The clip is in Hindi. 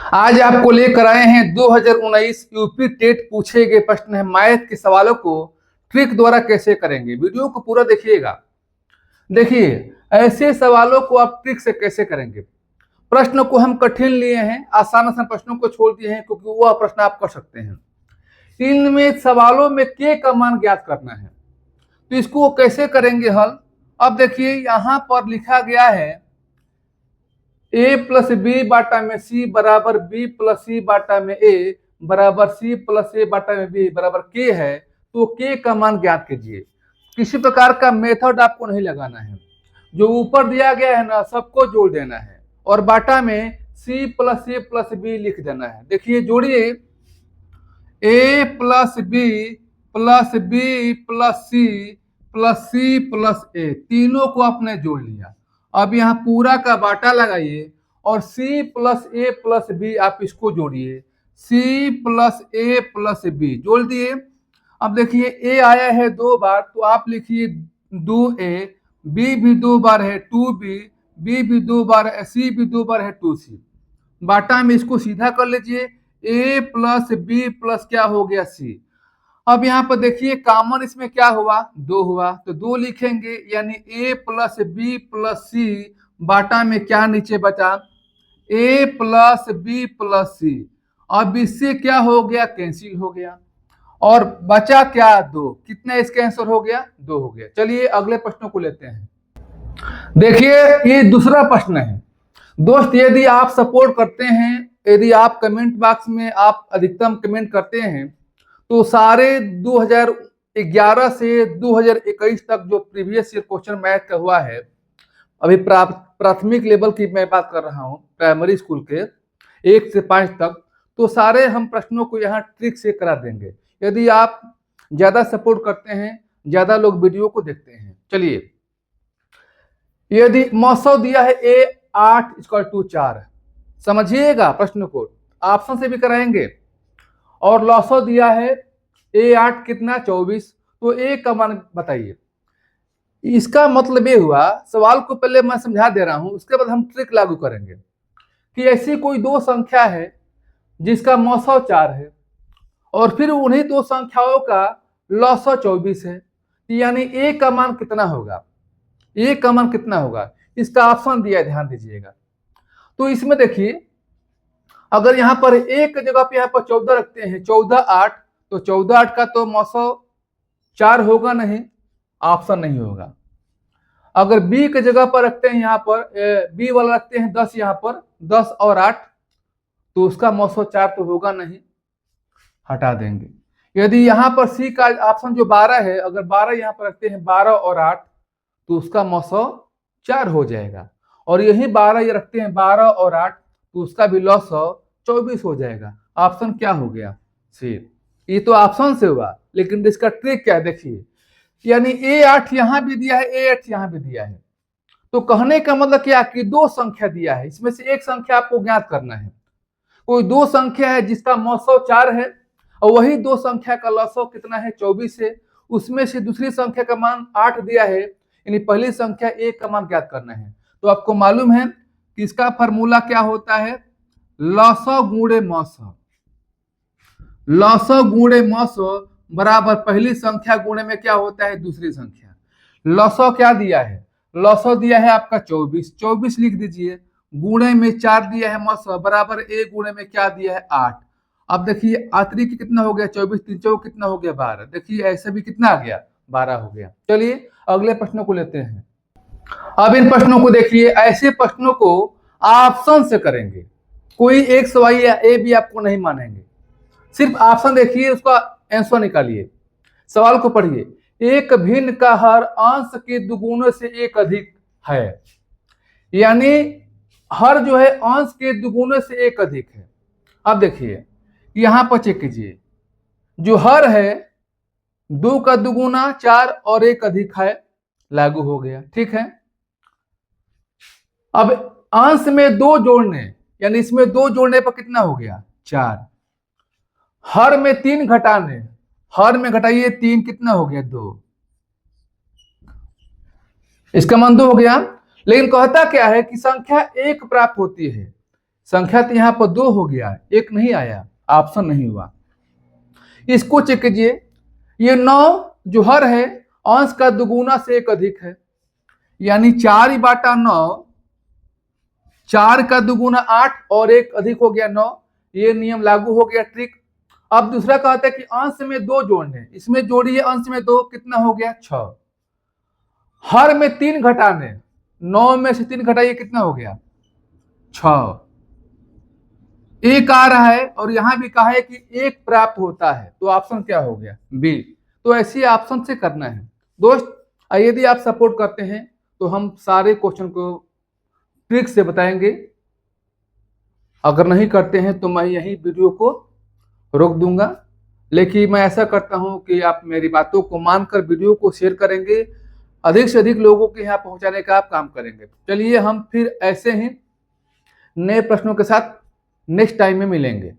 आज आपको लेकर आए हैं 2019 यूपी टेट पूछे गए प्रश्न है। मैथ के सवालों को ट्रिक द्वारा कैसे करेंगे, वीडियो को पूरा देखिएगा। देखिए, ऐसे सवालों को आप ट्रिक से कैसे करेंगे। प्रश्न को हम कठिन लिए हैं, आसान आसान प्रश्नों को छोड़ दिए हैं क्योंकि वह प्रश्न आप कर सकते हैं। इनमें सवालों में के का मान ज्ञात करना है, तो इसको कैसे करेंगे हल। अब देखिए, यहां पर लिखा गया है ए प्लस बी बाटा में सी बराबर बी प्लस सी बाटा में ए बराबर सी प्लस ए बाटा में बी बराबर के है, तो के का मान ज्ञात कीजिए। किसी प्रकार का मेथड आपको नहीं लगाना है, जो ऊपर दिया गया है ना सबको जोड़ देना है और बाटा में C plus A plus B लिख देना है। देखिए, जोड़िए A plus B plus B plus C plus A, तीनों को आपने जोड़ लिया। अब यहाँ पूरा का बाटा लगाइए और c plus A plus B आप इसको जोड़िए, c plus A plus B जोड़ दिए। अब देखिए, a आया है 2 बार तो आप लिखिए 2a, b भी 2 बार है 2b, b भी 2 बार है, c भी 2 बार है 2c। बाटा में इसको सीधा कर लीजिए, a प्लस बी प्लस क्या हो गया c। अब यहाँ पर देखिए, कॉमन इसमें क्या हुआ 2 हुआ तो 2 लिखेंगे, यानी a प्लस बी प्लस सी बाटा में क्या नीचे बचा a प्लस बी प्लस सी। अब इससे क्या हो गया, कैंसिल हो गया और बचा क्या 2। कितना इसका आंसर हो गया 2 हो गया। चलिए अगले प्रश्नों को लेते हैं। देखिए, ये दूसरा प्रश्न है दोस्त। यदि आप सपोर्ट करते हैं, यदि आप कमेंट बॉक्स में आप अधिकतम कमेंट करते हैं, तो सारे 2011 से 2021 तक जो प्रीवियस ईयर क्वेश्चन मैथ का हुआ है, अभी प्राथमिक लेवल की मैं बात कर रहा हूं, प्राइमरी स्कूल के 1 से 5 तक, तो सारे हम प्रश्नों को यहाँ ट्रिक से करा देंगे यदि आप ज्यादा सपोर्ट करते हैं, ज्यादा लोग वीडियो को देखते हैं। चलिए, यदि मौसम दिया है a 8 = 4, समझिएगा प्रश्न को, ऑप्शन से भी कराएंगे। और लॉसो दिया है a 8 कितना 24, तो a का मान बताइए। इसका मतलब ये हुआ, सवाल को पहले मैं समझा दे रहा हूं, उसके बाद हम ट्रिक लागू करेंगे कि ऐसी कोई 2 संख्या है जिसका मौसम 4 है और फिर उन्हीं 2 संख्याओं का लॉसो 24 है, यानी a का मान कितना होगा, a का मान कितना होगा, इसका ऑप्शन दिया है, ध्यान दीजिएगा। तो इसमें देखिए, अगर यहाँ पर एक जगह पे यहाँ पर 14 रखते हैं, 14 8, तो 14 8 का तो मौसम 4 होगा नहीं, ऑप्शन नहीं होगा। अगर b के जगह पर रखते हैं, यहाँ पर b वाला रखते हैं 10, यहाँ पर 10 और 8, तो उसका मौसम 4 तो होगा नहीं, हटा देंगे। यदि यहाँ पर c का ऑप्शन जो 12 है, अगर 12 यहाँ पर रखते हैं 12 और 8, तो उसका मौसम 4 हो जाएगा। और यही 12 ये रखते हैं 12 और 8, तो उसका भी लॉस 24 हो जाएगा। ऑप्शन क्या हो गया सी। ये तो ऑप्शन से हुआ, लेकिन इसका ट्रिक क्या है देखिए, यानी a 8 यहां भी दिया है, a 8 यहां भी दिया है, तो कहने का मतलब क्या कि 2 संख्या दिया है, इसमें से एक संख्या आपको ज्ञात करना है। कोई 2 संख्या है जिसका मौसम 4 है और वही 2 संख्या का लॉसो कितना है 24 है, उसमें से दूसरी संख्या का मान 8 दिया है, यानी पहली संख्या a का मान ज्ञात करना है। तो आपको मालूम है कि इसका फॉर्मूला क्या होता है, लॉसो गुणे मौसम। लॉसो गुणे मौसम बराबर पहली संख्या गुणे में क्या होता है दूसरी संख्या। लॉसो क्या दिया है, लॉसो दिया है आपका 24, 24 लिख दीजिए, गुणे में 4 दिया है मौसम, बराबर a गुणे में क्या दिया है 8। अब देखिए आतरी की कितना हो गया 24, 3 चौक कितना हो गया 12। देखिए ऐसे भी कितना आ गया 12 हो गया। चलिए अगले प्रश्नों को लेते हैं। अब इन प्रश्नों को देखिए, ऐसे प्रश्नों को ऑप्शन से करेंगे, कोई एक सवाल या ए बी आपको नहीं मानेंगे, सिर्फ ऑप्शन देखिए, उसका आंसर निकालिए। सवाल को पढ़िए, एक भिन्न का हर अंश के दुगुने से एक अधिक है, यानी हर जो है अंश के दुगुने से एक अधिक है। अब देखिए यहां पर चेक कीजिए, जो हर है 2 का दुगुना 4 और 1 अधिक है, लागू हो गया, ठीक है। अब अंश में 2 जोड़ने, यानी इसमें 2 जोड़ने पर कितना हो गया 4। हर में 3 घटाने, हर में घटाइए 3, कितना हो गया 2, इसका मान 2 हो गया। लेकिन कहता क्या है कि संख्या 1 प्राप्त होती है, संख्या तो यहाँ पर 2 हो गया, 1 नहीं आया, ऑप्शन नहीं हुआ। इसको चेक कीजिए, ये 9 जो हर है अंश का दुगुना से 1 अधिक है, यानी 4/9, 4 का दुगुना 8 और 1 अधिक हो गया 9। ये नियम लागू हो गया, ट्रिक। अब दूसरा कहता है कि अंश में 2 जोड़ने, इसमें जोड़िए अंश में 2, कितना हो गया 6। हर में 3 घटाने, 9 में से 3 घटाइए, कितना हो गया 6। 1 आ रहा है और यहां भी कहा है कि 1 प्राप्त होता है, तो ऑप्शन क्या हो गया बी। तो ऐसी ऑप्शन से करना है दोस्त। यदि आप सपोर्ट करते हैं तो हम सारे क्वेश्चन को ट्रिक से बताएंगे, अगर नहीं करते हैं तो मैं यही वीडियो को रोक दूंगा। लेकिन मैं ऐसा करता हूं कि आप मेरी बातों को मानकर वीडियो को शेयर करेंगे, अधिक से अधिक लोगों के यहाँ पहुंचाने का आप काम करेंगे। चलिए हम फिर ऐसे ही नए प्रश्नों के साथ नेक्स्ट टाइम में मिलेंगे।